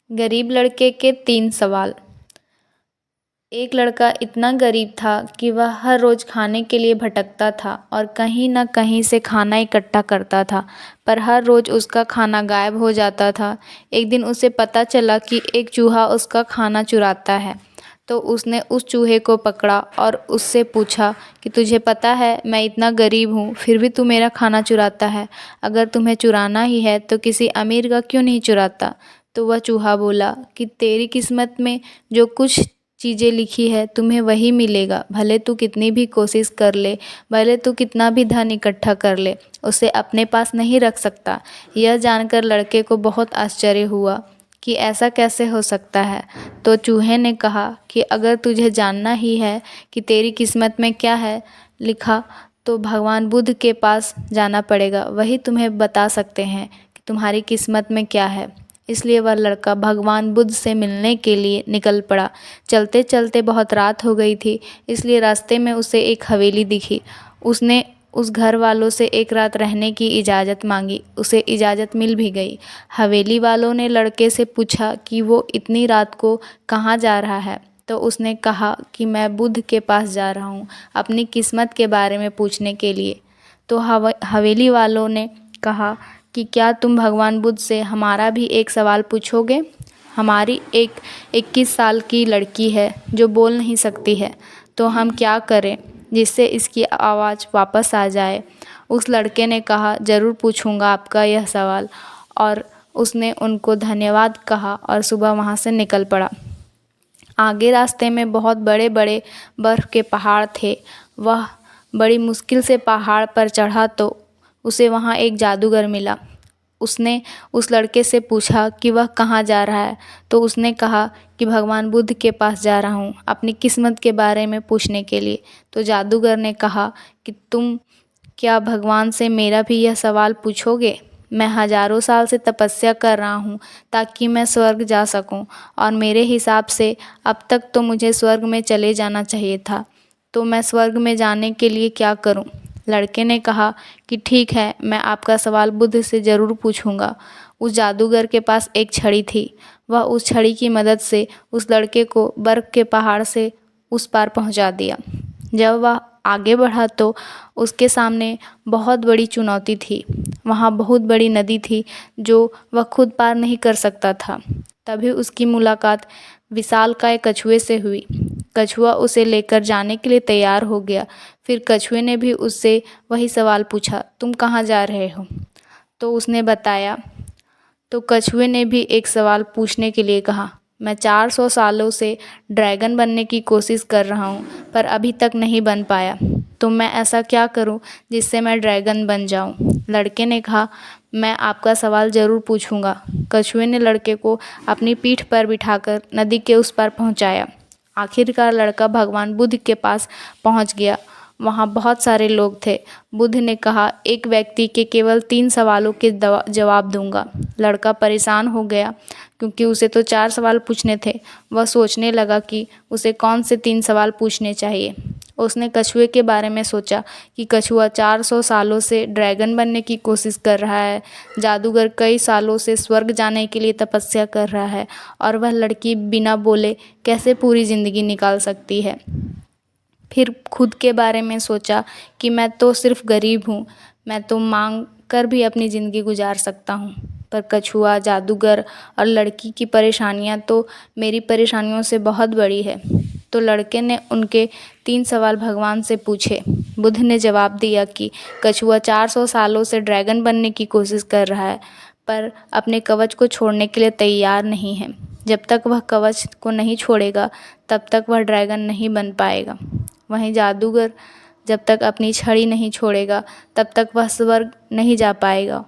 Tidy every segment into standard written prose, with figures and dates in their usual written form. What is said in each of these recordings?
गरीब लड़के के 3 सवाल। एक लड़का इतना गरीब था कि वह हर रोज़ खाने के लिए भटकता था और कहीं न कहीं से खाना इकट्ठा करता था, पर हर रोज़ उसका खाना गायब हो जाता था। एक दिन उसे पता चला कि एक चूहा उसका खाना चुराता है, तो उसने उस चूहे को पकड़ा और उससे पूछा कि तुझे पता है मैं इतना गरीब हूँ, फिर भी तू मेरा खाना चुराता है। अगर तुम्हें चुराना ही है तो किसी अमीर का क्यों नहीं चुराता? तो वह चूहा बोला कि तेरी किस्मत में जो कुछ चीज़ें लिखी है तुम्हें वही मिलेगा, भले तू कितनी भी कोशिश कर ले, भले तू कितना भी धन इकट्ठा कर ले, उसे अपने पास नहीं रख सकता। यह जानकर लड़के को बहुत आश्चर्य हुआ कि ऐसा कैसे हो सकता है। तो चूहे ने कहा कि अगर तुझे जानना ही है कि तेरी किस्मत में क्या है लिखा, तो भगवान बुद्ध के पास जाना पड़ेगा, वही तुम्हें बता सकते हैं कि तुम्हारी किस्मत में क्या है। इसलिए वह लड़का भगवान बुद्ध से मिलने के लिए निकल पड़ा। चलते चलते बहुत रात हो गई थी, इसलिए रास्ते में उसे एक हवेली दिखी। उसने उस घर वालों से एक रात रहने की इजाज़त मांगी। उसे इजाज़त मिल भी गई। हवेली वालों ने लड़के से पूछा कि वो इतनी रात को कहाँ जा रहा है, तो उसने कहा कि मैं बुद्ध के पास जा रहा हूँ अपनी किस्मत के बारे में पूछने के लिए। तो हवेली वालों ने कहा कि क्या तुम भगवान बुद्ध से हमारा भी एक सवाल पूछोगे? हमारी एक 21 साल की लड़की है जो बोल नहीं सकती है, तो हम क्या करें जिससे इसकी आवाज़ वापस आ जाए? उस लड़के ने कहा, ज़रूर पूछूंगा आपका यह सवाल। और उसने उनको धन्यवाद कहा और सुबह वहाँ से निकल पड़ा। आगे रास्ते में बहुत बड़े बड़े बर्फ़ के पहाड़ थे। वह बड़ी मुश्किल से पहाड़ पर चढ़ा तो उसे वहाँ एक जादूगर मिला। उसने उस लड़के से पूछा कि वह कहाँ जा रहा है, तो उसने कहा कि भगवान बुद्ध के पास जा रहा हूँ अपनी किस्मत के बारे में पूछने के लिए। तो जादूगर ने कहा कि तुम क्या भगवान से मेरा भी यह सवाल पूछोगे? मैं हज़ारों साल से तपस्या कर रहा हूँ ताकि मैं स्वर्ग जा सकूँ, और मेरे हिसाब से अब तक तो मुझे स्वर्ग में चले जाना चाहिए था, तो मैं स्वर्ग में जाने के लिए क्या करूँ? लड़के ने कहा कि ठीक है, मैं आपका सवाल बुद्ध से ज़रूर पूछूंगा। उस जादूगर के पास एक छड़ी थी। वह उस छड़ी की मदद से उस लड़के को बर्फ़ के पहाड़ से उस पार पहुंचा दिया। जब वह आगे बढ़ा तो उसके सामने बहुत बड़ी चुनौती थी। वहाँ बहुत बड़ी नदी थी जो वह खुद पार नहीं कर सकता था। तभी उसकी मुलाकात विशालकाय कछुए से हुई। कछुआ उसे लेकर जाने के लिए तैयार हो गया। फिर कछुए ने भी उससे वही सवाल पूछा, तुम कहाँ जा रहे हो? तो उसने बताया। तो कछुए ने भी एक सवाल पूछने के लिए कहा, मैं 400 सालों से ड्रैगन बनने की कोशिश कर रहा हूँ, पर अभी तक नहीं बन पाया, तो मैं ऐसा क्या करूँ जिससे मैं ड्रैगन बन जाऊँ? लड़के ने कहा, मैं आपका सवाल ज़रूर पूछूंगा। कछुए ने लड़के को अपनी पीठ पर बिठाकर नदी के उस पार पहुँचाया। आखिरकार लड़का भगवान बुद्ध के पास पहुँच गया। वहाँ बहुत सारे लोग थे। बुद्ध ने कहा, एक व्यक्ति के केवल 3 सवालों के जवाब दूंगा। लड़का परेशान हो गया क्योंकि उसे तो 4 सवाल पूछने थे। वह सोचने लगा कि उसे कौन से 3 सवाल पूछने चाहिए। उसने कछुए के बारे में सोचा कि कछुआ 400 सालों से ड्रैगन बनने की कोशिश कर रहा है, जादूगर कई सालों से स्वर्ग जाने के लिए तपस्या कर रहा है, और वह लड़की बिना बोले कैसे पूरी ज़िंदगी निकाल सकती है। फिर खुद के बारे में सोचा कि मैं तो सिर्फ गरीब हूँ, मैं तो मांग कर भी अपनी ज़िंदगी गुजार सकता हूँ, पर कछुआ, जादूगर और लड़की की परेशानियाँ तो मेरी परेशानियों से बहुत बड़ी है। तो लड़के ने उनके 3 सवाल भगवान से पूछे। बुद्ध ने जवाब दिया कि कछुआ 400 सालों से ड्रैगन बनने की कोशिश कर रहा है, पर अपने कवच को छोड़ने के लिए तैयार नहीं है। जब तक वह कवच को नहीं छोड़ेगा तब तक वह ड्रैगन नहीं बन पाएगा। वहीं जादूगर जब तक अपनी छड़ी नहीं छोड़ेगा तब तक वह स्वर्ग नहीं जा पाएगा,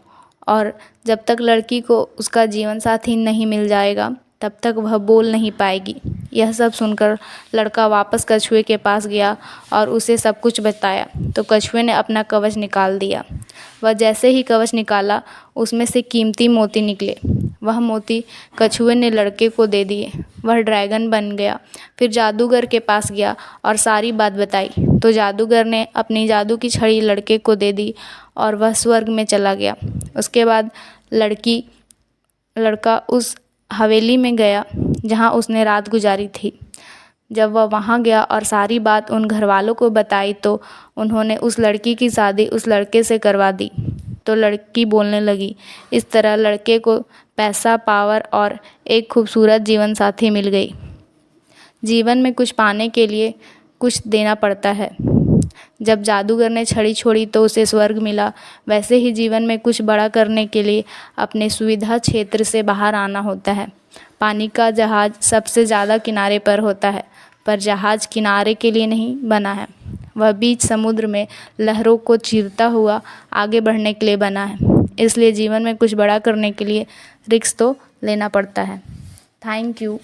और जब तक लड़की को उसका जीवन साथी नहीं मिल जाएगा तब तक वह बोल नहीं पाएगी। यह सब सुनकर लड़का वापस कछुए के पास गया और उसे सब कुछ बताया। तो कछुए ने अपना कवच निकाल दिया। वह जैसे ही कवच निकाला उसमें से कीमती मोती निकले। वह मोती कछुए ने लड़के को दे दिए। वह ड्रैगन बन गया। फिर जादूगर के पास गया और सारी बात बताई। तो जादूगर ने अपनी जादू की छड़ी लड़के को दे दी और वह स्वर्ग में चला गया। उसके बाद लड़का उस हवेली में गया जहाँ उसने रात गुजारी थी। जब वह वहाँ गया और सारी बात उन घरवालों को बताई तो उन्होंने उस लड़की की शादी उस लड़के से करवा दी। तो लड़की बोलने लगी, इस तरह लड़के को पैसा, पावर और एक खूबसूरत जीवन साथी मिल गई। जीवन में कुछ पाने के लिए कुछ देना पड़ता है। जब जादूगर ने छड़ी छोड़ी तो उसे स्वर्ग मिला, वैसे ही जीवन में कुछ बड़ा करने के लिए अपने सुविधा क्षेत्र से बाहर आना होता है। पानी का जहाज सबसे ज़्यादा किनारे पर होता है, पर जहाज किनारे के लिए नहीं बना है, वह बीच समुद्र में लहरों को चीरता हुआ आगे बढ़ने के लिए बना है। इसलिए जीवन में कुछ बड़ा करने के लिए रिस्क तो लेना पड़ता है। Thank you.